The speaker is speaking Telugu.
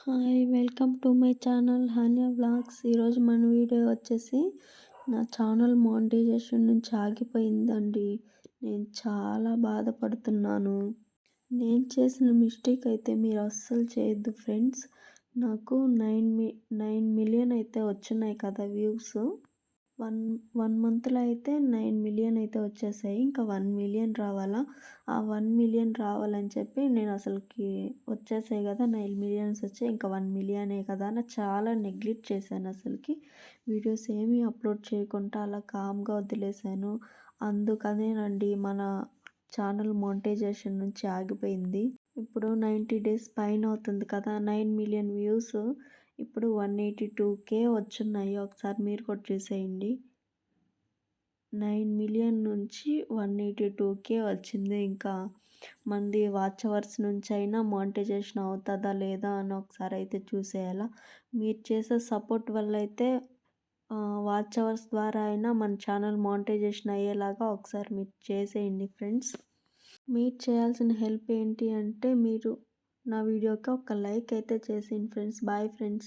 Hi welcome to my channel Hanya vlogs. ఈరోజు మన వీడియో వచ్చేసి నా ఛానల్ మానిటైజేషన్ నుంచి ఆగిపోయిందండి. నేను చాలా బాధపడుతున్నాను. నేను చేసిన మిస్టేక్ అయితే మీరు అస్సలు చేయొద్దు ఫ్రెండ్స్. నాకు 9 మిలియన్ అయితే వచ్చున్నాయి కదా వ్యూస్. వన్ వన్ మంత్లో అయితే 9 మిలియన్ అయితే వచ్చేసాయి. ఇంకా 1 మిలియన్ రావాలా. ఆ 1 మిలియన్ రావాలని చెప్పి నేను అసలుకి వచ్చేసాయి కదా 9 మిలియన్స్ వచ్చాయి, ఇంకా 1 మిలియనే కదా అని చాలా నెగ్లెక్ట్ చేశాను. అసలుకి వీడియోస్ ఏమీ అప్లోడ్ చేయకుండా అలా కామ్గా వదిలేశాను. అందుకనేనండి మన ఛానల్ మానిటైజేషన్ నుంచి ఆగిపోయింది. ఇప్పుడు 90 డేస్ పైన అవుతుంది కదా, 9 మిలియన్ వ్యూస్ ఇప్పుడు 182K వచ్చున్నాయి. ఒకసారి మీరు కూడా చూసేయండి. 9 మిలియన్ నుంచి 182K వచ్చింది. ఇంకా మంది వాచ్ అవర్స్ నుంచి అయినా మానిటైజేషన్ అవుతుందా లేదా అని ఒకసారి అయితే చూసేయాలా. మీరు చేసే సపోర్ట్ వల్ల అయితే వాచ్ అవర్స్ ద్వారా అయినా మన ఛానల్ మానిటైజేషన్ అయ్యేలాగా ఒకసారి మీరు చేసేయండి ఫ్రెండ్స్. మీరు చేయాల్సిన హెల్ప్ ఏంటి అంటే మీరు నా వీడియోకి ఒక లైక్ అయితే చేసేయండి ఫ్రెండ్స్. Bye friends.